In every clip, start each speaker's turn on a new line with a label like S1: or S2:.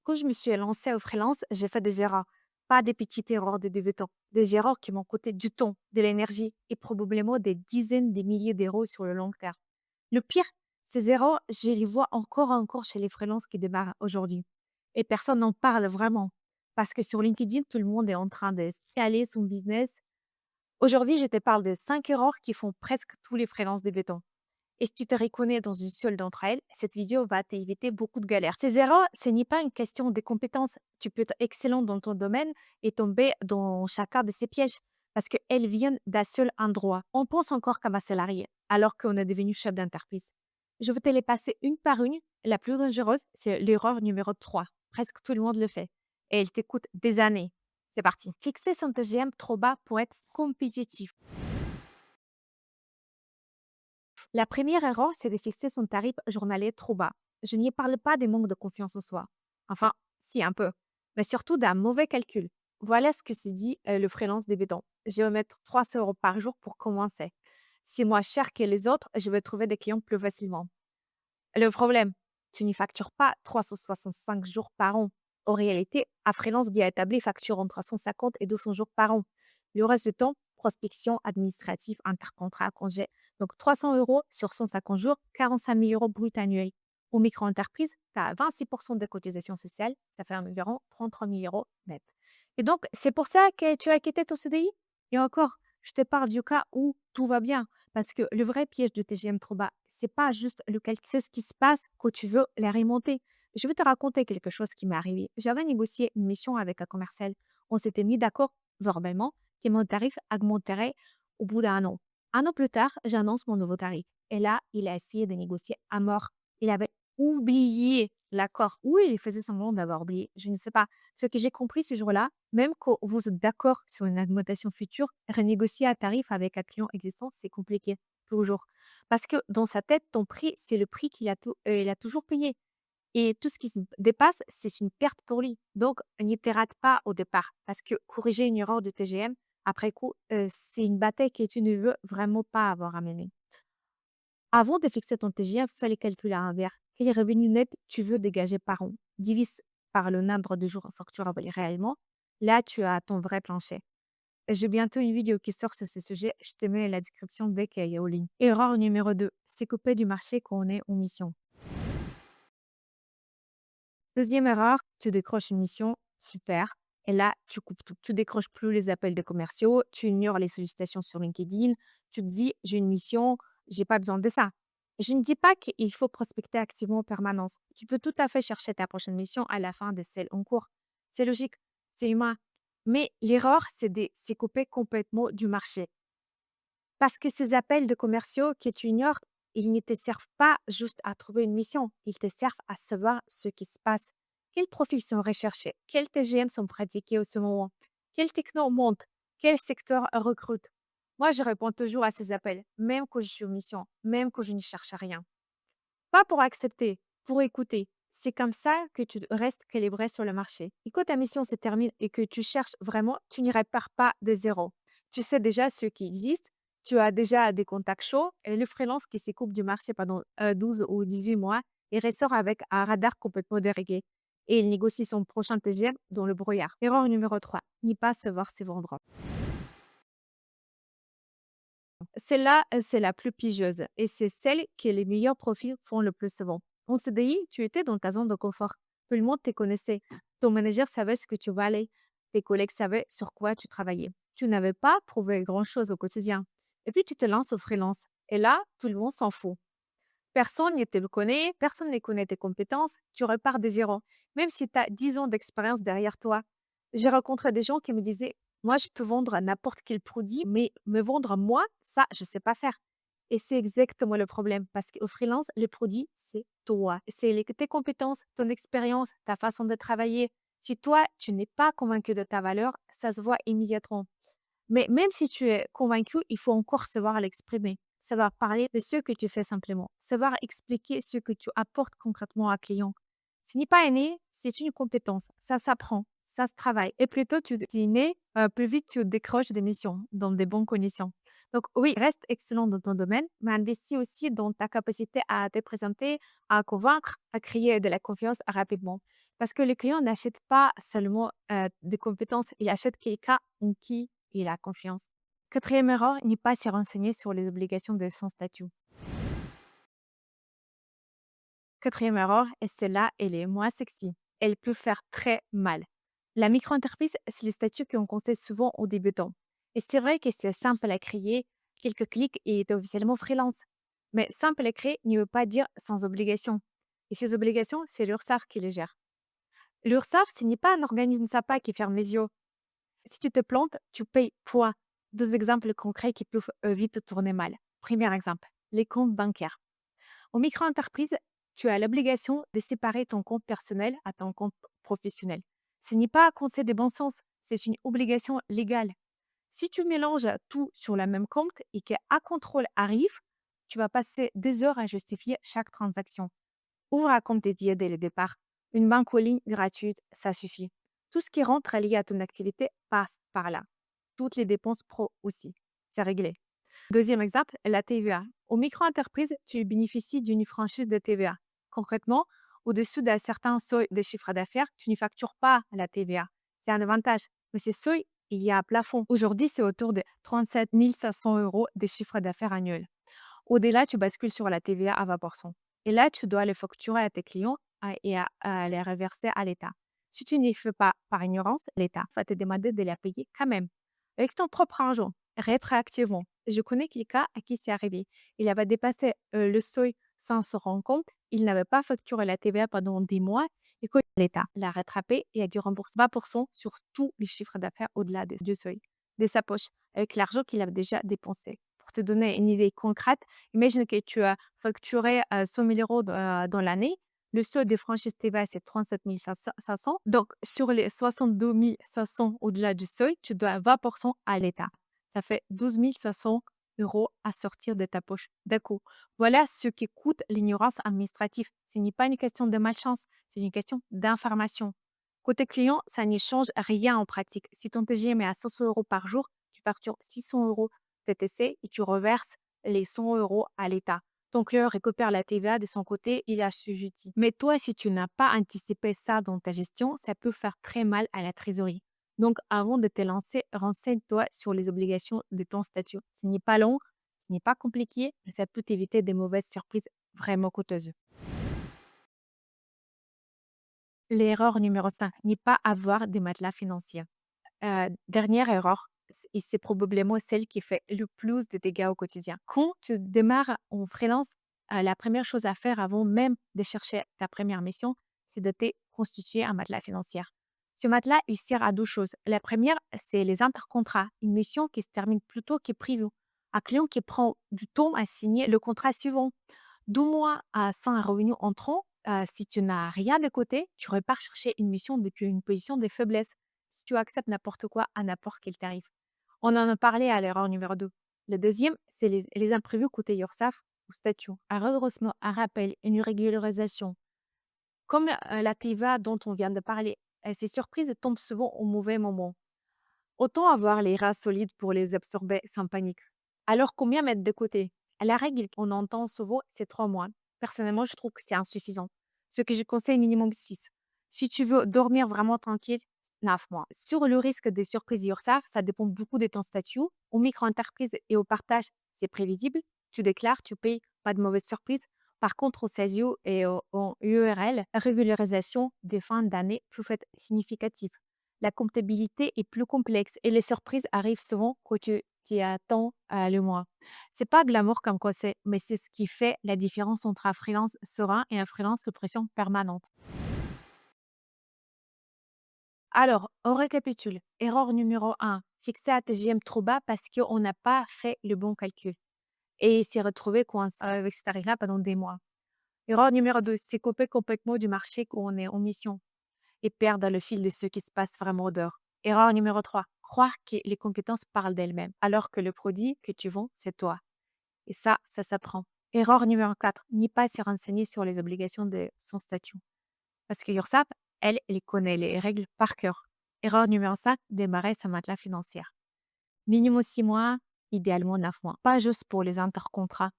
S1: Quand je me suis lancée au freelance, j'ai fait des erreurs. Pas des petites erreurs de débutant. Des erreurs qui m'ont coûté du temps, de l'énergie et probablement des dizaines de milliers d'euros sur le long terme. Le pire, ces erreurs, je les vois encore et encore chez les freelances qui démarrent aujourd'hui. Et personne n'en parle vraiment. Parce que sur LinkedIn, tout le monde est en train de scaler son business. Aujourd'hui, je te parle de 5 erreurs qui font presque tous les freelances débutants. Et si tu te reconnais dans une seule d'entre elles, cette vidéo va t'éviter beaucoup de galères. Ces erreurs, ce n'est pas une question de compétences. Tu peux être excellent dans ton domaine et tomber dans chacun de ces pièges parce qu'elles viennent d'un seul endroit. On pense encore comme un salarié alors qu'on est devenu chef d'entreprise. Je vais te les passer une par une. La plus dangereuse, c'est l'erreur numéro 3. Presque tout le monde le fait. Et elle t'écoute des années. C'est parti. Fixer son TGM trop bas pour être compétitif. La première erreur, c'est de fixer son tarif journalier trop bas. Je n'y parle pas des manques de confiance en soi. Enfin, si un peu, mais surtout d'un mauvais calcul. Voilà ce que s'est dit le freelance débutant. Je vais mettre 300 euros par jour pour commencer. C'est moins cher que les autres, je vais trouver des clients plus facilement. Le problème, tu n'y factures pas 365 jours par an. En réalité, un freelance bien établi facture entre 150 et 200 jours par an. Le reste du temps, prospection administrative, intercontrat, congé. Donc 300 euros sur 150 jours, 45 000 euros brut annuels. Au micro-entreprise, tu as 26% de cotisation sociale, ça fait environ 33 000 euros net. Et donc, c'est pour ça que tu as quitté ton CDI. Et encore, je te parle du cas où tout va bien. Parce que le vrai piège de TGM trop bas, c'est pas juste le calcul, c'est ce qui se passe quand tu veux les remonter. Je vais te raconter quelque chose qui m'est arrivé. J'avais négocié une mission avec un commercial. On s'était mis d'accord verbalement que mon tarif augmenterait au bout d'un an. Un an plus tard, j'annonce mon nouveau tarif. Et là, il a essayé de négocier à mort. Il avait oublié l'accord. Ou il faisait semblant d'avoir oublié. Je ne sais pas. Ce que j'ai compris ce jour-là, même quand vous êtes d'accord sur une augmentation future, renégocier un tarif avec un client existant, c'est compliqué, toujours. Parce que dans sa tête, ton prix, c'est le prix il a toujours payé. Et tout ce qui se dépasse, c'est une perte pour lui. Donc, n'y te rate pas au départ. Parce que corriger une erreur de TGM, après coup, c'est une bataille que tu ne veux vraiment pas avoir à mener. Avant de fixer ton TGM, fais le calcul à l'envers. Quel revenu net tu veux dégager par an? Divise par le nombre de jours facturables réellement. Là, tu as ton vrai plancher. J'ai bientôt une vidéo qui sort sur ce sujet. Je te mets la description dès qu'elle est en ligne. Erreur numéro 2, c'est couper du marché quand on est en mission. Deuxième erreur, tu décroches une mission, super. Et là, tu coupes tout. Tu décroches plus les appels des commerciaux, tu ignores les sollicitations sur LinkedIn. Tu te dis, j'ai une mission, j'ai pas besoin de ça. Je ne dis pas qu'il faut prospecter activement en permanence. Tu peux tout à fait chercher ta prochaine mission à la fin de celle en cours. C'est logique, c'est humain. Mais l'erreur, c'est couper complètement du marché. Parce que ces appels de commerciaux que tu ignores, ils ne te servent pas juste à trouver une mission, ils te servent à savoir ce qui se passe. Quels profils sont recherchés? Quels TGM sont pratiqués au ce moment? Quel techno monte? Quel secteur recrute? Moi, je réponds toujours à ces appels, même quand je suis en mission, même quand je ne cherche à rien. Pas pour accepter, pour écouter. C'est comme ça que tu restes calibré sur le marché. Et quand ta mission se termine et que tu cherches vraiment, tu n'y repars pas de zéro. Tu sais déjà ce qui existe, tu as déjà des contacts chauds et le freelance qui se coupe du marché pendant 12 ou 18 mois, il ressort avec un radar complètement déréglé et il négocie son prochain TGM dans le brouillard. Erreur numéro 3, n'y pas savoir se vendre. Celle-là, c'est la plus pigeuse et c'est celle que les meilleurs profils font le plus souvent. En CDI, tu étais dans ta zone de confort. Tout le monde te connaissait. Ton manager savait ce que tu valais. Tes collègues savaient sur quoi tu travaillais. Tu n'avais pas prouvé grand-chose au quotidien. Et puis, tu te lances au freelance. Et là, tout le monde s'en fout. Personne ne te le connaît, personne ne connaît tes compétences. Tu repars des zéro. Même si tu as 10 ans d'expérience derrière toi. J'ai rencontré des gens qui me disaient, moi, je peux vendre n'importe quel produit, mais me vendre moi, ça, je ne sais pas faire. Et c'est exactement le problème, parce qu'au freelance, le produit, c'est toi. C'est tes compétences, ton expérience, ta façon de travailler. Si toi, tu n'es pas convaincu de ta valeur, ça se voit immédiatement. Mais même si tu es convaincu, il faut encore savoir l'exprimer, savoir parler de ce que tu fais simplement, savoir expliquer ce que tu apportes concrètement à un client. Ce n'est pas inné, c'est une compétence. Ça s'apprend, ça se travaille. Et plus tôt tu t'y mets, plus vite tu décroches des missions dans des bonnes conditions. Donc oui, reste excellent dans ton domaine, mais investis aussi dans ta capacité à te présenter, à convaincre, à créer de la confiance rapidement. Parce que le client n'achète pas seulement des compétences, il achète quelqu'un en qui il a confiance. Quatrième erreur, n'est pas se renseigner sur les obligations de son statut. Quatrième erreur, et celle-là, elle est moins sexy. Elle peut faire très mal. La micro-entreprise, c'est le statut qu'on conseille souvent aux débutants. Et c'est vrai que c'est simple à créer, quelques clics et est officiellement freelance. Mais simple à créer ne veut pas dire sans obligation. Et ces obligations, c'est l'URSSAF qui les gère. L'URSSAF, ce n'est pas un organisme sympa qui ferme les yeux. Si tu te plantes, tu payes point. Deux exemples concrets qui peuvent vite tourner mal. Premier exemple, les comptes bancaires. En micro-entreprise, tu as l'obligation de séparer ton compte personnel à ton compte professionnel. Ce n'est pas un conseil de bon sens, c'est une obligation légale. Si tu mélanges tout sur le même compte et qu'un contrôle arrive, tu vas passer des heures à justifier chaque transaction. Ouvre un compte dédié dès le départ. Une banque en ligne gratuite, ça suffit. Tout ce qui rentre lié à ton activité passe par là. Toutes les dépenses pro aussi. C'est réglé. Deuxième exemple, la TVA. Aux micro-entreprises, tu bénéficies d'une franchise de TVA. Concrètement, au-dessus d'un certain seuil de chiffre d'affaires, tu ne factures pas la TVA. C'est un avantage. Mais ce seuil, il y a un plafond. Aujourd'hui, c'est autour de 37 500 euros de chiffre d'affaires annuel. Au-delà, tu bascules sur la TVA à 20%. Et là, tu dois les facturer à tes clients et à les reverser à l'État. Si tu n'y fais pas par ignorance, l'État va te demander de les payer quand même, avec ton propre argent, rétroactivement. Je connais quelqu'un à qui c'est arrivé. Il avait dépassé le seuil sans se rendre compte. Il n'avait pas facturé la TVA pendant des mois. Et quand l'État l'a rattrapé et a dû rembourser 20% sur tous les chiffres d'affaires au-delà du seuil de sa poche, avec l'argent qu'il avait déjà dépensé. Pour te donner une idée concrète, imagine que tu as facturé 100 000 euros dans l'année. Le seuil de franchise TVA, c'est 37 500. Donc, sur les 62 500 au-delà du seuil, tu dois 20% à l'État. Ça fait 12 500 euros à sortir de ta poche d'un coup. Voilà ce qui coûte l'ignorance administrative. Ce n'est pas une question de malchance, c'est une question d'information. Côté client, ça ne change rien en pratique. Si ton TGM est à 500 euros par jour, tu factures 600 euros TTC et tu reverses les 100 euros à l'État. Ton client récupère la TVA de son côté, il est assujetti. Mais toi, si tu n'as pas anticipé ça dans ta gestion, ça peut faire très mal à la trésorerie. Donc, avant de te lancer, renseigne-toi sur les obligations de ton statut. Ce n'est pas long, ce n'est pas compliqué, mais ça peut t'éviter des mauvaises surprises vraiment coûteuses. L'erreur numéro 5, n'est pas avoir des matelas financiers. Dernière erreur, et c'est probablement celle qui fait le plus de dégâts au quotidien. Quand tu démarres en freelance, la première chose à faire avant même de chercher ta première mission, c'est de te constituer un matelas financier. Ce matelas, il sert à deux choses. La première, c'est les intercontrats, une mission qui se termine plus tôt que prévu. Un client qui prend du temps à signer le contrat suivant. 2 mois sans un revenu entrant, si tu n'as rien de côté, tu repars chercher une mission depuis une position de faiblesse. Si tu acceptes n'importe quoi à n'importe quel tarif. On en a parlé à l'erreur numéro 2. Le deuxième, c'est les imprévus côté URSSAF ou statut. Un redressement, un rappel, une régularisation. Comme la TVA dont on vient de parler, ces surprises tombent souvent au mauvais moment. Autant avoir les reins solides pour les absorber sans panique. Alors, combien mettre de côté? La règle qu'on entend souvent, c'est 3 mois. Personnellement, je trouve que c'est insuffisant. Ce que je conseille, minimum 6. Si tu veux dormir vraiment tranquille, 9 mois. Sur le risque de surprise URSSAF, ça dépend beaucoup de ton statut. Au micro-entreprise et au partage, c'est prévisible. Tu déclares, tu payes, pas de mauvaise surprise. Par contre, au CESU et en URL, la régularisation des fins d'année peut être significative. La comptabilité est plus complexe et les surprises arrivent souvent quand tu t'y attends le mois. C'est pas glamour comme conseil, mais c'est ce qui fait la différence entre un freelance serein et un freelance sous pression permanente. Alors, on récapitule. Erreur numéro 1, fixer un TGM trop bas parce qu'on n'a pas fait le bon calcul et s'est retrouvé coincé avec ce tarif-là pendant des mois. Erreur numéro 2, c'est couper complètement du marché quand on est en mission et perdre le fil de ce qui se passe vraiment dehors. Erreur numéro 3, croire que les compétences parlent d'elles-mêmes, alors que le produit que tu vends, c'est toi. Et ça s'apprend. Erreur numéro 4, n'y pas se renseigner sur les obligations de son statut. Parce que URSSAF, elle connaît les règles par cœur. Erreur numéro 5, démarrer sa matelas financière. Minimum 6 mois, idéalement 9 mois. Pas juste pour les intercontrats,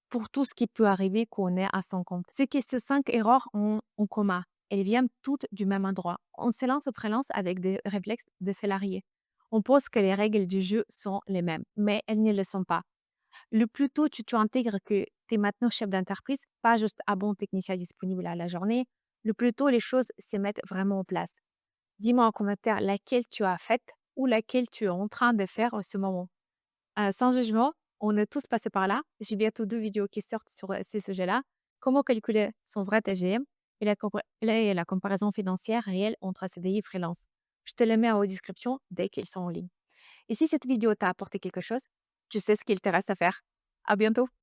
S1: pour tout ce qui peut arriver qu'on est à son compte. C'est que ces 5 erreurs ont en commun. elles viennent toutes du même endroit. On se lance au freelance avec des réflexes de salariés. On pense que les règles du jeu sont les mêmes, mais elles ne le sont pas. Le plus tôt tu intègres que tu es maintenant chef d'entreprise, pas juste un bon technicien disponible à la journée, le plus tôt les choses se mettent vraiment en place. Dis-moi en commentaire laquelle tu as faite ou laquelle tu es en train de faire en ce moment. Sans jugement, on est tous passés par là. J'ai bientôt 2 vidéos qui sortent sur, ces sujets-là. Comment calculer son vrai TGM et la comparaison financière réelle entre CDI et freelance. Je te les mets en description dès qu'ils sont en ligne. Et si cette vidéo t'a apporté quelque chose, tu sais ce qu'il te reste à faire. À bientôt.